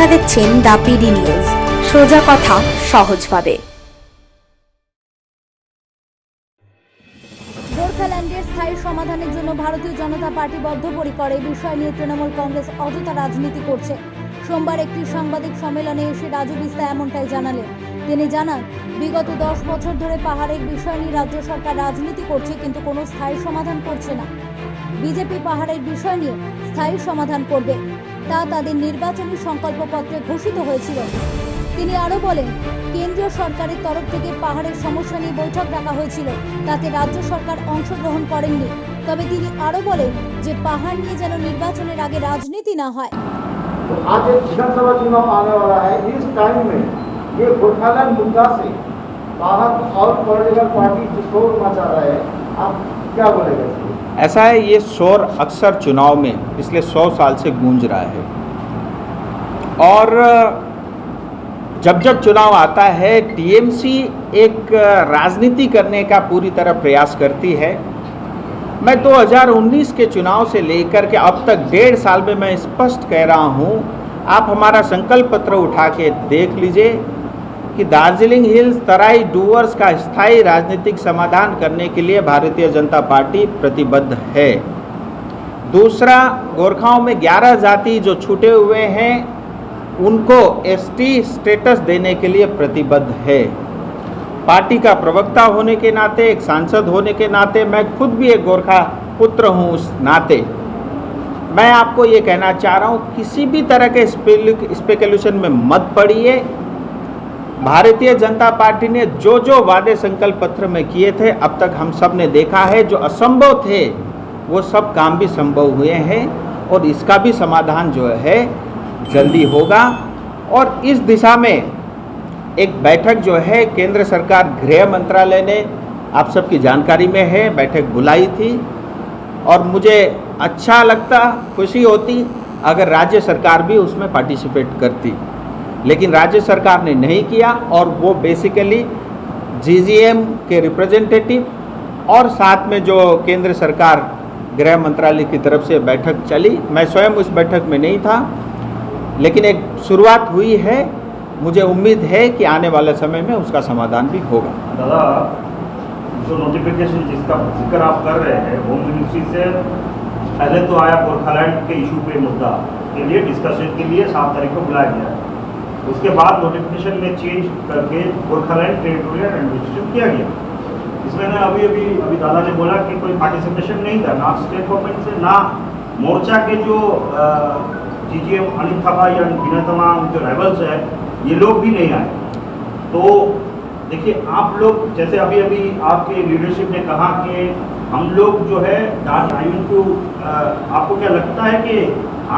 আপনারা দেখছেন the PD news, সোজা কথা সহজভাবে। গোর্খাল্যান্ডের স্থায়ী সমাধানের জন্য ভারতীয় জনতা পার্টি বদ্ধপরিকর। এই বিষয় নিয়ে তৃণমূল কংগ্রেস অযথা রাজনীতি করছে। সোমবার একটি সাংবাদিক সম্মেলনে এসে রাজু বিস্তা এমনটাই জানালেন। তিনি জানান, বিগত 10 বছর ধরে পাহাড়ের বিষয় নিয়ে রাজ্য সরকার রাজনীতি করছে, কিন্তু কোনো স্থায়ী সমাধান করছে না। বিজেপি পাহাড়ের বিষয় নিয়ে স্থায়ী সমাধান করবে, তা তাদের নির্বাচনী সংকল্পপত্রে ঘোষিত হয়েছিল। তিনি আরো বলেন, কেন্দ্রীয় সরকারের তরফ থেকে পাহাড়ের সমস্যা নিয়ে বৈঠক ডাকা হয়েছিল, তাতে রাজ্য সরকার অংশগ্রহণ করেননি। তবে তিনি আরো বলেন যে পাহাড় নিয়ে যেন নির্বাচনের আগে রাজনীতি না হয়। तो आज एक विधानसभा चुनाव आने वाला है। इस टाइम में ये गोरखालैंड मुद्दा से बाहर और पॉलिटिकल पार्टी जो शोर मचा रहे हैं, आप क्या बोलेंगे? ऐसा है, ये शोर अक्सर चुनाव में पिछले 100 साल से गूंज रहा है और जब जब चुनाव आता है टीएमसी एक राजनीति करने का पूरी तरह प्रयास करती है। मैं 2019 के चुनाव से लेकर के अब तक 1.5 साल में मैं स्पष्ट कह रहा हूँ, आप हमारा संकल्प पत्र उठा के देख लीजिए कि दार्जिलिंग हिल्स तराई डूवर्स का स्थायी राजनीतिक समाधान करने के लिए भारतीय जनता पार्टी प्रतिबद्ध है। दूसरा, गोरखाओं में 11 जाति जो छूटे हुए हैं उनको एसटी स्टेटस देने के लिए प्रतिबद्ध है। पार्टी का प्रवक्ता होने के नाते, एक सांसद होने के नाते, मैं खुद भी एक गोरखा पुत्र हूँ, उस नाते मैं आपको ये कहना चाह रहा हूँ, किसी भी तरह के स्पेकुलेशन में मत पड़िए। भारतीय जनता पार्टी ने जो जो वादे संकल्प पत्र में किए थे, अब तक हम सब ने देखा है, जो असंभव थे वो सब काम भी संभव हुए हैं और इसका भी समाधान जो है जल्दी होगा। और इस दिशा में एक बैठक जो है केंद्र सरकार गृह मंत्रालय ने, आप सबकी जानकारी में है, बैठक बुलाई थी और मुझे अच्छा लगता, खुशी होती अगर राज्य सरकार भी उसमें पार्टिसिपेट करती, लेकिन राज्य सरकार ने नहीं किया और वो बेसिकली जीजीएम के रिप्रेजेंटेटिव और साथ में जो केंद्र सरकार गृह मंत्रालय की तरफ से बैठक चली, मैं स्वयं उस बैठक में नहीं था, लेकिन एक शुरुआत हुई है। मुझे उम्मीद है कि आने वाले समय में उसका समाधान भी होगा। दादा, जो नोटिफिकेशन जिसका जिक्र आप कर रहे हैं, होम मिनिस्ट्री से पहले तो आया गोरखालैंड के इशू पे मुद्दा के लिए डिस्कशन के लिए 7 तारीख को बुलाया गया। उसके बाद नोटिफिकेशन में चेंज करके गोरखालैंड टेरिटोरियल एडमिनिस्ट्रेशन किया गया। इसमें ना अभी दादा ने बोला कि कोई पार्टिसिपेशन नहीं था, ना स्टेट गवर्नमेंट से, ना मोर्चा के जो जीजीएम अनिल थापा या बिना तमाम जो रेबल्स है, ये लोग भी नहीं आए। तो देखिए, आप लोग जैसे अभी आपके लीडरशिप ने कहा कि हम लोग जो है आपको क्या लगता है कि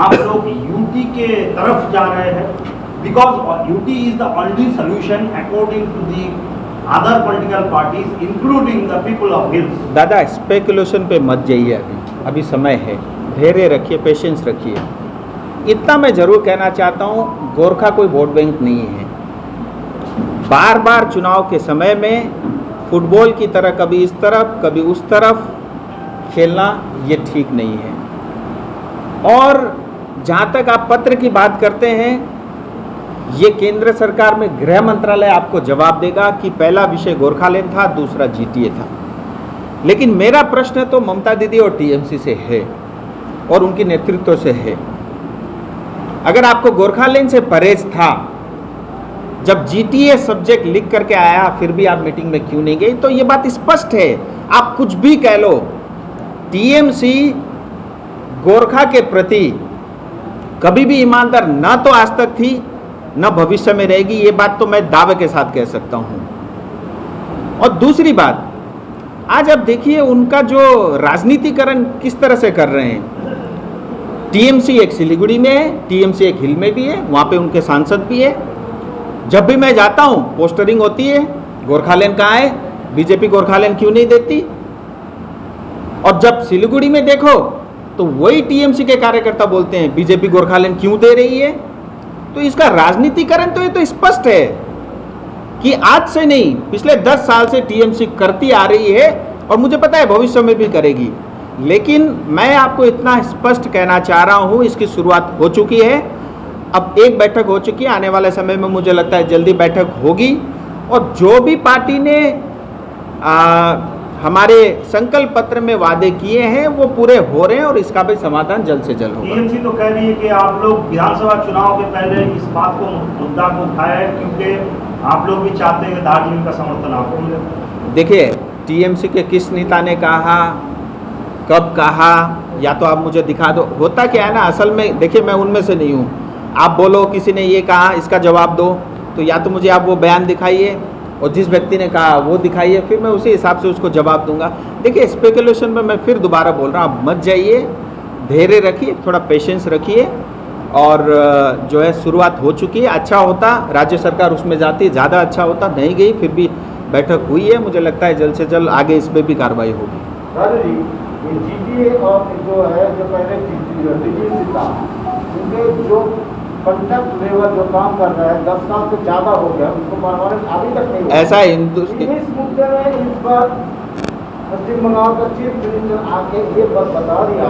आप लोग यूटी के तरफ जा रहे हैं? Because UT is the only solution according to the other political parties including the people of hills. दादा, स्पेकुलेशन पे मत जाइए, अभी समय है, धैर्य रखिए, पेशेंस रखिए। इतना मैं जरूर कहना चाहता हूँ, गोरखा कोई वोट बैंक नहीं है। बार बार चुनाव के समय में फुटबॉल की तरह कभी इस तरफ कभी उस तरफ खेलना ये ठीक नहीं है। और जहाँ तक आप पत्र की बात करते हैं, ये केंद्र सरकार में गृह मंत्रालय आपको जवाब देगा कि पहला विषय गोरखालैंड था, दूसरा जीटीए था। लेकिन मेरा प्रश्न तो ममता दीदी और टीएमसी से है और उनके नेतृत्व से है। अगर आपको गोरखालैंड से परहेज था, जब जीटीए सब्जेक्ट लिख करके आया फिर भी आप मीटिंग में क्यों नहीं गए? तो ये बात स्पष्ट है, आप कुछ भी कह लो, टीएमसी गोरखा के प्रति कभी भी ईमानदार ना तो आज तक थी, न भविष्य में रहेगी। ये बात तो मैं दावे के साथ कह सकता हूं। और दूसरी बात, आज आप देखिए उनका जो राजनीतिकरण किस तरह से कर रहे हैं। टीएमसी एक सिलीगुड़ी में है, टीएमसी एक हिल में भी है, वहाँ पे उनके सांसद भी है। जब भी मैं जाता हूँ पोस्टरिंग होती है, गोरखालैंड कहाँ है, बीजेपी गोरखालैंड क्यों नहीं देती? और जब सिलीगुड़ी में देखो तो वही टीएमसी के कार्यकर्ता बोलते हैं बीजेपी गोरखालैंड क्यों दे रही है। तो इसका राजनीतिकरण तो ये तो स्पष्ट है कि आज से नहीं, पिछले 10 साल से टीएमसी करती आ रही है और मुझे पता है भविष्य में भी करेगी। लेकिन मैं आपको इतना स्पष्ट कहना चाह रहा हूँ, इसकी शुरुआत हो चुकी है अब एक बैठक हो चुकी है, आने वाले समय में मुझे लगता है जल्दी बैठक होगी और जो भी पार्टी ने हमारे संकल्प पत्र में वादे किए हैं वो पूरे हो रहे हैं और इसका भी समाधान जल्द से जल्द होगा। टीएमसी तो कह रही है कि आप लोग विधानसभा चुनाव के पहले इस बात को मुद्दा को उठाया है क्योंकि आप लोग भी चाहते हैं कि दार्जिलिंग का समर्थन आपको मिले। देखिए, टीएमसी के किस नेता ने कहा, कब कहा, या तो आप मुझे दिखा दो। होता क्या है ना, असल में देखिए मैं उनमें से नहीं हूँ। आप बोलो किसी ने ये कहा, इसका जवाब दो, तो या तो मुझे आप वो बयान दिखाइए और जिस व्यक्ति ने कहा वो दिखाइए, फिर मैं उसी हिसाब से उसको जवाब दूंगा। देखिए, स्पेकुलेशन में मैं फिर दोबारा बोल रहा हूँ, आप मत जाइए, धैर्य रखिए, थोड़ा पेशेंस रखिए और जो है शुरुआत हो चुकी है। अच्छा होता राज्य सरकार उसमें जाती, ज़्यादा अच्छा होता, नहीं गई, फिर भी बैठक हुई है। मुझे लगता है जल्द से जल्द आगे इस पर भी कार्रवाई होगी। राजू जी, ये जीटीए और जो है जो पहले टीजीसी था, उनके जो कंडक्ट लेवल जो काम कर रहा है 10 साल से ज़्यादा हो गया, उसको परमानेंट अभी तक नहीं हुआ। ऐसा इस मुद्दे में इस बार पश्चिम बंगाल का चीफ मिनिस्टर आके ये बात बता दिया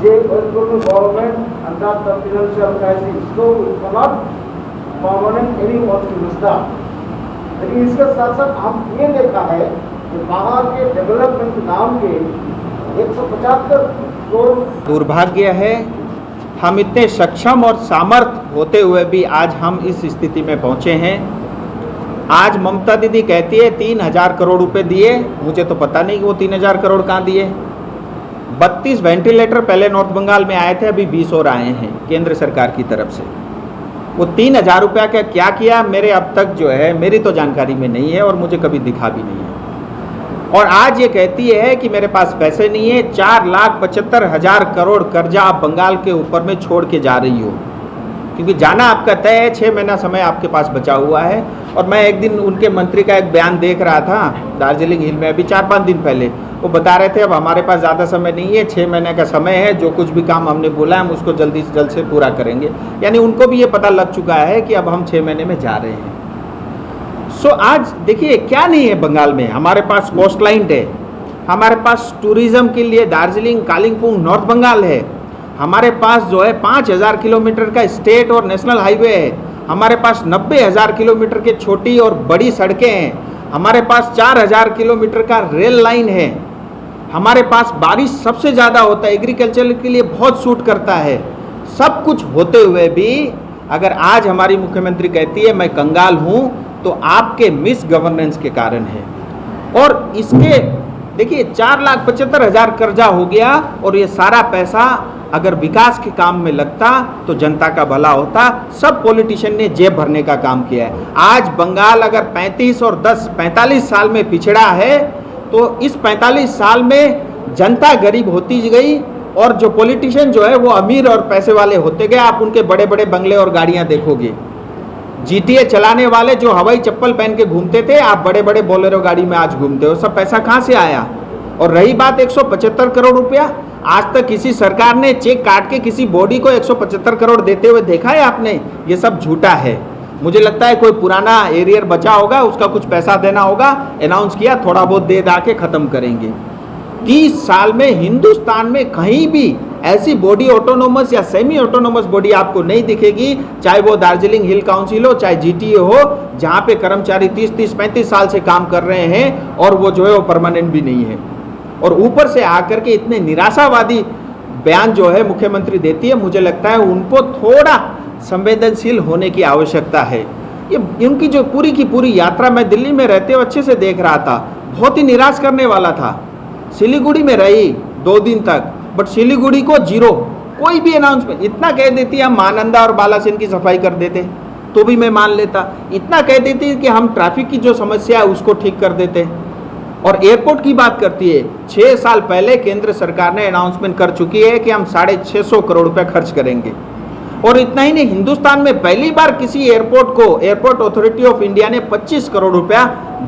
कि government under the financial crisis, so it not permanent any one two mister. लेकिन इसके साथ साथ हम ये देखा है कि बाहर के डेवलपमेंट नाम के 175 करोड़। दुर्भाग्य है, हम इतने सक्षम और सामर्थ होते हुए भी आज हम इस स्थिति में पहुंचे हैं। आज ममता दीदी कहती है 3,000 करोड़ रुपए दिए, मुझे तो पता नहीं कि वो 3,000 करोड़ कहाँ दिए। 32 वेंटिलेटर पहले नॉर्थ बंगाल में आए थे, अभी 20 और आए हैं केंद्र सरकार की तरफ से। वो 3,000 रुपया का क्या किया मेरे अब तक जो है मेरी तो जानकारी में नहीं है और मुझे कभी दिखा भी नहीं है। और आज ये कहती है कि मेरे पास पैसे नहीं है। 4,75,000 करोड़ कर्जा आप बंगाल के ऊपर में छोड़ के जा रही हो, क्योंकि जाना आपका तय है। 6 महीना समय आपके पास बचा हुआ है। और मैं एक दिन उनके मंत्री का एक बयान देख रहा था दार्जिलिंग हिल में, अभी 4-5 दिन पहले। वो बता रहे थे अब हमारे पास ज़्यादा समय नहीं है, 6 महीने का समय है, जो कुछ भी काम हमने बोला हम उसको जल्दी से जल्द से पूरा करेंगे। यानी उनको भी ये पता लग चुका है कि अब हम 6 महीने में जा रहे हैं। सो आज देखिए क्या नहीं है बंगाल में, हमारे पास कोस्ट लाइन है, हमारे पास टूरिज्म के लिए दार्जिलिंग, कालिम्पोंग, नॉर्थ बंगाल है, हमारे पास जो है 5,000 किलोमीटर का स्टेट और नेशनल हाईवे है, हमारे पास 90,000 किलोमीटर के छोटी और बड़ी सड़कें हैं, हमारे पास 4,000 किलोमीटर का रेल लाइन है, हमारे पास बारिश सबसे ज़्यादा होता है, एग्रीकल्चर के लिए बहुत सूट करता है। सब कुछ होते हुए भी अगर आज हमारी मुख्यमंत्री कहती है मैं कंगाल हूँ, तो आपके मिस गवर्नेंस के कारण है। और इसके देखिए 4,75,000 कर्जा हो गया और ये सारा पैसा अगर विकास के काम में लगता तो जनता का भला होता। सब पॉलिटिशियन ने जेब भरने का काम किया है। आज बंगाल अगर 35 और 10 45 साल में पिछड़ा है तो इस 45 साल में जनता गरीब होती गई और जो पॉलिटिशियन जो है वो अमीर और पैसे वाले होते गए। आप उनके बड़े बड़े बंगले और गाड़ियां देखोगे। जीटीए चलाने वाले जो हवाई चप्पल पहन के घूमते थे, आप बड़े बड़े बोलेरो गाड़ी में आज घूमते हो। सब पैसा कहाँ से आया? और रही बात 175 करोड़ रुपया, आज तक किसी सरकार ने चेक काट के किसी बॉडी को 175 करोड़ देते हुए देखा है आपने? ये सब झूठा है। मुझे लगता है कोई पुराना एरियर बचा होगा, उसका कुछ पैसा देना होगा, अनाउंस किया, थोड़ा बहुत दे दा के खत्म करेंगे। 30 साल में हिंदुस्तान में कहीं भी ऐसी बॉडी ऑटोनोमस या सेमी ऑटोनोमस बॉडी आपको नहीं दिखेगी, चाहे वो दार्जिलिंग हिल काउंसिल हो, चाहे जीटीए हो, जहाँ पे कर्मचारी 30-35 साल से काम कर रहे हैं और वो जो है वो परमानेंट भी नहीं है। और ऊपर से आकर के इतने निराशावादी बयान जो है मुख्यमंत्री देती है, मुझे लगता है उनको थोड़ा संवेदनशील होने की आवश्यकता है। ये उनकी जो पूरी की पूरी यात्रा मैं दिल्ली में रहते हुए अच्छे से देख रहा था, बहुत ही निराश करने वाला था। सिलीगुड़ी में रही 2 दिन तक, बट सिलीगुड़ी को जीरो, कोई भी अनाउंसमेंट। इतना कह देती हम महानंदा और बालासिन की सफाई कर देते तो भी मैं मान लेता। इतना कह देती कि हम ट्रैफिक की जो समस्या है उसको ठीक कर देते। और एयरपोर्ट की बात करती है, 6 साल पहले केंद्र सरकार ने अनाउंसमेंट कर चुकी है कि हम 650 करोड़ रुपए खर्च करेंगे। और इतना ही नहीं, हिंदुस्तान में पहली बार किसी एयरपोर्ट को एयरपोर्ट अथॉरिटी ऑफ इंडिया ने 25 करोड़ रुपया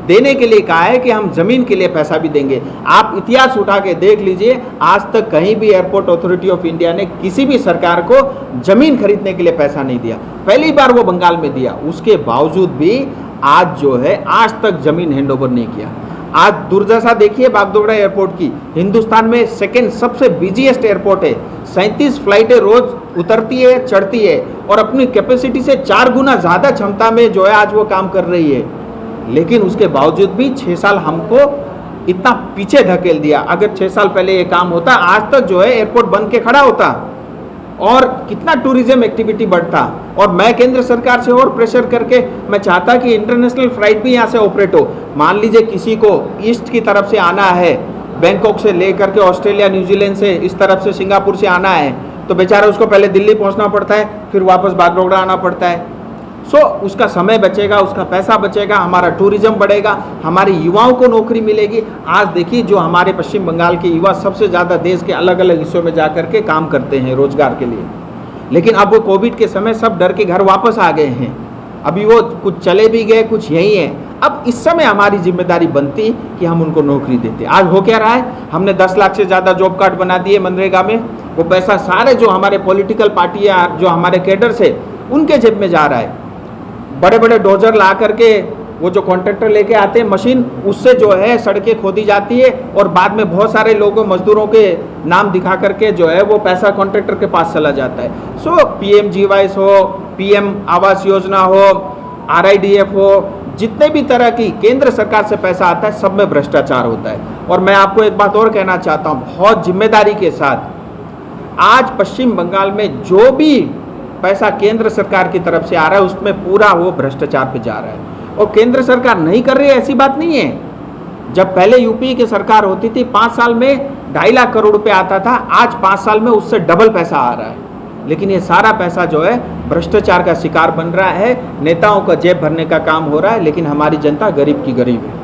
देने के लिए कहा है कि हम जमीन के लिए पैसा भी देंगे। आप इतिहास उठा के देख लीजिए, आज तक कहीं भी एयरपोर्ट अथॉरिटी ऑफ इंडिया ने किसी भी सरकार को जमीन खरीदने के लिए पैसा नहीं दिया। पहली बार वो बंगाल में दिया, उसके बावजूद भी आज जो है आज तक जमीन हैंडओवर नहीं किया। आज दुर्दशा देखिए बागडोगरा एयरपोर्ट की, हिंदुस्तान में सेकेंड सबसे बिजीएस्ट एयरपोर्ट है, 37 फ्लाइटें रोज उतरती है, चढ़ती है और अपनी कैपेसिटी से 4 गुना ज़्यादा क्षमता में जो है आज वो काम कर रही है। लेकिन उसके बावजूद भी 6 साल हमको इतना पीछे धकेल दिया। अगर 6 साल पहले ये काम होता, आज तक जो है एयरपोर्ट बन के खड़ा होता और कितना टूरिज्म एक्टिविटी बढ़ता। और मैं केंद्र सरकार से और प्रेशर करके मैं चाहता कि इंटरनेशनल फ्लाइट भी यहाँ से ऑपरेट हो। मान लीजिए किसी को ईस्ट की तरफ से आना है, बैंकॉक से लेकर के ऑस्ट्रेलिया, न्यूजीलैंड से, इस तरफ से सिंगापुर से आना है, तो बेचारा उसको पहले दिल्ली पहुँचना पड़ता है, फिर वापस बागडोगरा आना पड़ता है। सो उसका समय बचेगा, उसका पैसा बचेगा, हमारा टूरिज्म बढ़ेगा, हमारे युवाओं को नौकरी मिलेगी। आज देखिए जो हमारे पश्चिम बंगाल के युवा सबसे ज़्यादा देश के अलग अलग हिस्सों में जा कर के काम करते हैं रोजगार के लिए। लेकिन अब वो कोविड के समय सब डर के घर वापस आ गए हैं। अभी वो कुछ चले भी गए, कुछ यहीं हैं। अब इस समय हमारी जिम्मेदारी बनती कि हम उनको नौकरी देते। आज हो क्या रहा है, हमने 10 लाख से ज़्यादा जॉब कार्ड बना दिए मनरेगा में। वो पैसा सारे जो हमारे पॉलिटिकल पार्टियाँ, जो हमारे कैडर्स है, उनके जेब में जा रहा है। बड़े बड़े डोजर ला करके वो जो कॉन्ट्रैक्टर लेके आते हैं मशीन, उससे जो है सड़कें खोदी जाती है और बाद में बहुत सारे लोगों, मजदूरों के नाम दिखा करके जो है वो पैसा कॉन्ट्रैक्टर के पास चला जाता है। सो PMGYS हो, PM आवास योजना हो, RIDF हो, जितने भी तरह की केंद्र सरकार से पैसा आता है, सब में भ्रष्टाचार होता है। और मैं आपको एक बात और कहना चाहता हूँ बहुत जिम्मेदारी के साथ, आज पश्चिम बंगाल में जो भी पैसा केंद्र सरकार की तरफ से आ रहा है उसमें पूरा वो भ्रष्टाचार पे जा रहा है। और केंद्र सरकार नहीं कर रही है ऐसी बात नहीं है। जब पहले यूपी की सरकार होती थी 5 साल में 2.5 लाख करोड़ रुपए आता था, आज 5 साल में उससे डबल पैसा आ रहा है। लेकिन ये सारा पैसा जो है भ्रष्टाचार का शिकार बन रहा है, नेताओं का जेब भरने का काम हो रहा है, लेकिन हमारी जनता गरीब की गरीब है।